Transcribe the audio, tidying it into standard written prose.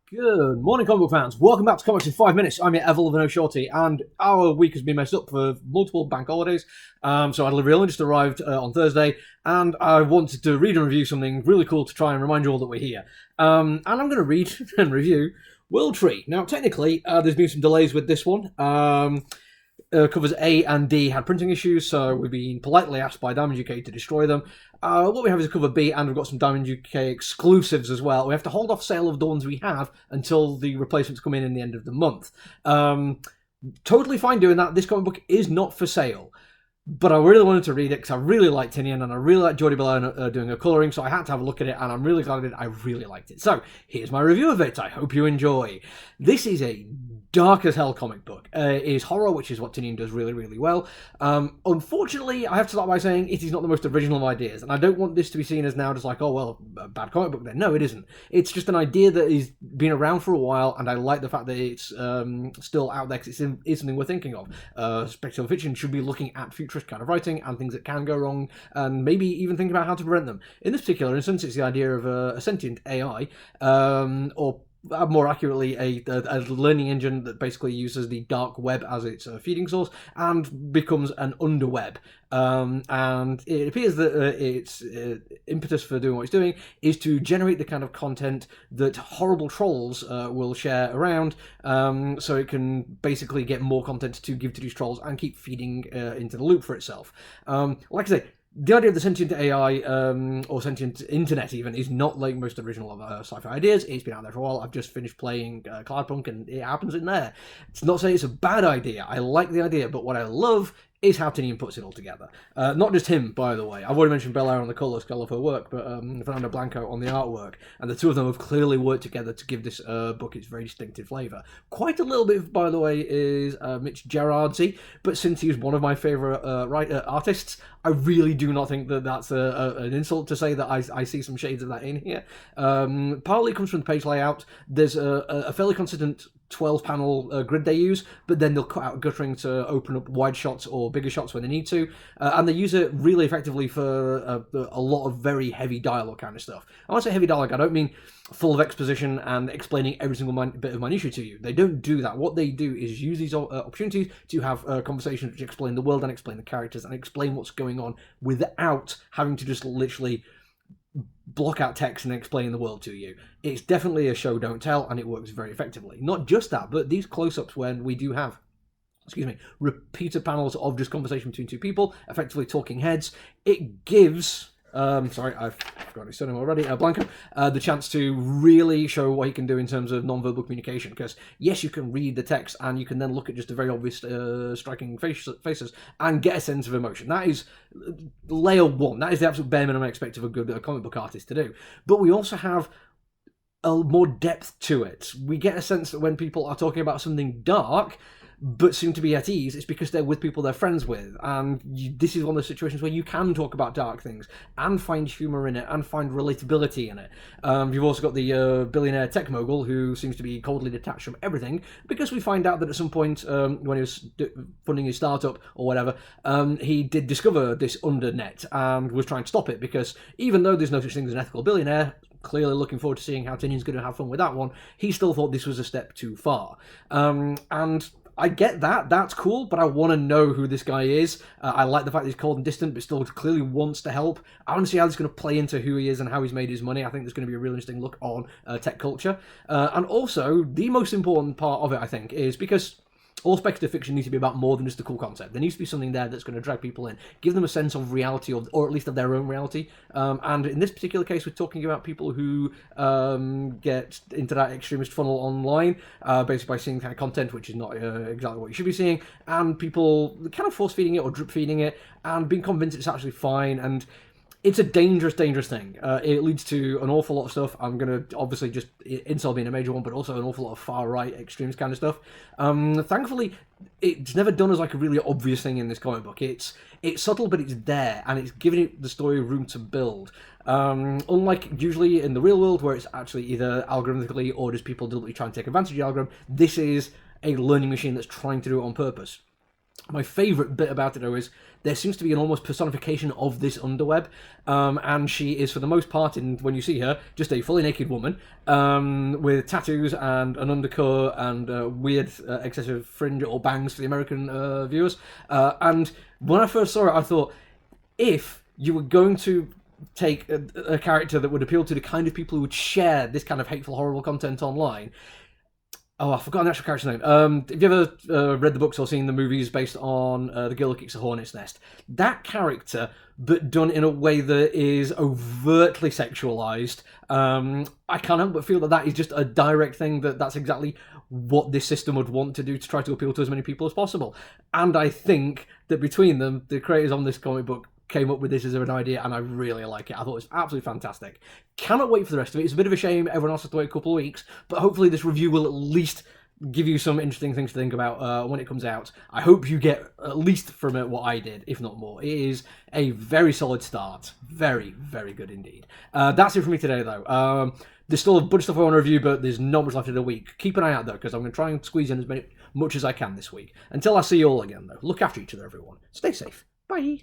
Good morning, comic book fans. Welcome back to Comics in 5 Minutes. I'm your Evil the No Shorty, and our week has been messed up for multiple bank holidays. So our delivery only just arrived on Thursday, and I wanted to read and review something really cool to try and remind you all that we're here. And I'm going to read and review World Tree. Now, technically, there's been some delays with this one. Covers A and D had printing issues, so we've been politely asked by Diamond UK to destroy them. What we have is a cover B, and we've got some Diamond UK exclusives as well. We have to hold off sale of the ones we have until the replacements come in the end of the month. Totally fine doing that. This comic book is not for sale. But I really wanted to read it because I really liked Tinian and I really liked Jordie Bellaire doing her colouring, so I had to have a look at it, and I'm really glad I did. I really liked it. So, here's my review of it. I hope you enjoy. This is a dark as hell comic book. It is horror, which is what Tinian does really, really well. Unfortunately, I have to start by saying it is not the most original of ideas, and I don't want this to be seen as now just like, oh, well, a bad comic book then. No, it isn't. It's just an idea that has been around for a while, and I like the fact that it's still out there because it is something we're thinking of. Speculative fiction should be looking at future kind of writing and things that can go wrong, and maybe even think about how to prevent them. In this particular instance, it's the idea of a sentient AI, or more accurately, a learning engine that basically uses the dark web as its feeding source and becomes an underweb. And it appears that its impetus for doing what it's doing is to generate the kind of content that horrible trolls will share around, so it can basically get more content to give to these trolls and keep feeding into the loop for itself. Like I say, the idea of the sentient AI, or sentient internet even, is not like most original of sci-fi ideas. It's been out there for a while. I've just finished playing Cloudpunk, and it happens in there. It's not saying it's a bad idea. I like the idea, but what I love is how Tinian puts it all together. Not just him, by the way. I've already mentioned Bellaire on the colours because I love her work, but Fernando Blanco on the artwork. And the two of them have clearly worked together to give this book its very distinctive flavour. Quite a little bit, by the way, is Mitch Geraghty, but since he's one of my favourite artists, I really do not think that that's an insult to say that I see some shades of that in here. Partly it comes from the page layout. There's a fairly consistent 12-panel grid they use, but then they'll cut out guttering to open up wide shots or bigger shots when they need to, and they use it really effectively for a lot of very heavy dialogue kind of stuff. And when I say heavy dialogue, I don't mean full of exposition and explaining every single bit of minutiae to you. They don't do that. What they do is use these opportunities to have conversations which explain the world and explain the characters and explain what's going on without having to just literally block out text and explain the world to you. It's definitely a show don't tell, and it works very effectively. Not just that, but these close-ups when we do have repeated panels of just conversation between two people, effectively talking heads, it gives sorry, I've forgotten his surname already, Blanco, the chance to really show what he can do in terms of non-verbal communication. Because, yes, you can read the text and you can then look at just the very obvious striking faces and get a sense of emotion. That is layer one. That is the absolute bare minimum I expect of a good comic book artist to do. But we also have more depth to it. We get a sense that when people are talking about something dark, but seem to be at ease, it's because they're with people they're friends with. And this is one of those situations where you can talk about dark things and find humour in it and find relatability in it. You've also got the billionaire tech mogul who seems to be coldly detached from everything, because we find out that at some point when he was funding his startup or whatever, he did discover this undernet and was trying to stop it, because even though there's no such thing as an ethical billionaire, clearly looking forward to seeing how Tinian's going to have fun with that one, he still thought this was a step too far. And I get that, that's cool, but I want to know who this guy is. I like the fact that he's cold and distant, but still clearly wants to help. I want to see how this is going to play into who he is and how he's made his money. I think there's going to be a really interesting look on tech culture. And also, the most important part of it, I think, is because all speculative fiction needs to be about more than just a cool concept. There needs to be something there that's going to drag people in, give them a sense of reality, or at least of their own reality. And in this particular case, we're talking about people who get into that extremist funnel online, basically by seeing kind of content which is not exactly what you should be seeing, and people kind of force-feeding it or drip-feeding it, and being convinced it's actually fine. And it's a dangerous, dangerous thing. It leads to an awful lot of stuff. I'm going to obviously just incel being a major one, but also an awful lot of far-right extremes kind of stuff. Thankfully, it's never done as like a really obvious thing in this comic book. It's subtle, but it's there, and it's giving it the story room to build. Unlike usually in the real world, where it's actually either algorithmically or just people deliberately trying to take advantage of the algorithm, this is a learning machine that's trying to do it on purpose. My favourite bit about it, though, is there seems to be an almost personification of this underweb, and she is, for the most part, when you see her, just a fully naked woman with tattoos and an undercut and weird excessive fringe or bangs for the American viewers. And when I first saw it, I thought, if you were going to take a character that would appeal to the kind of people who would share this kind of hateful, horrible content online. Oh, I forgot the actual character's name. Have you ever read the books or seen the movies based on The Girl Who Kicks a Hornet's Nest? That character, but done in a way that is overtly sexualized, I can't help but feel that that is just a direct thing, that's exactly what this system would want to do to try to appeal to as many people as possible. And I think that between them, the creators on this comic book came up with this as an idea, and I really like it. I thought it was absolutely fantastic. Cannot wait for the rest of it. It's a bit of a shame everyone else has to wait a couple of weeks, but hopefully this review will at least give you some interesting things to think about when it comes out. I hope you get at least from it what I did, if not more. It is a very solid start. Very, very good indeed. That's it for me today, though. There's still a bunch of stuff I want to review, but there's not much left in the week. Keep an eye out, though, because I'm going to try and squeeze in much as I can this week. Until I see you all again, though, look after each other, everyone. Stay safe. Bye.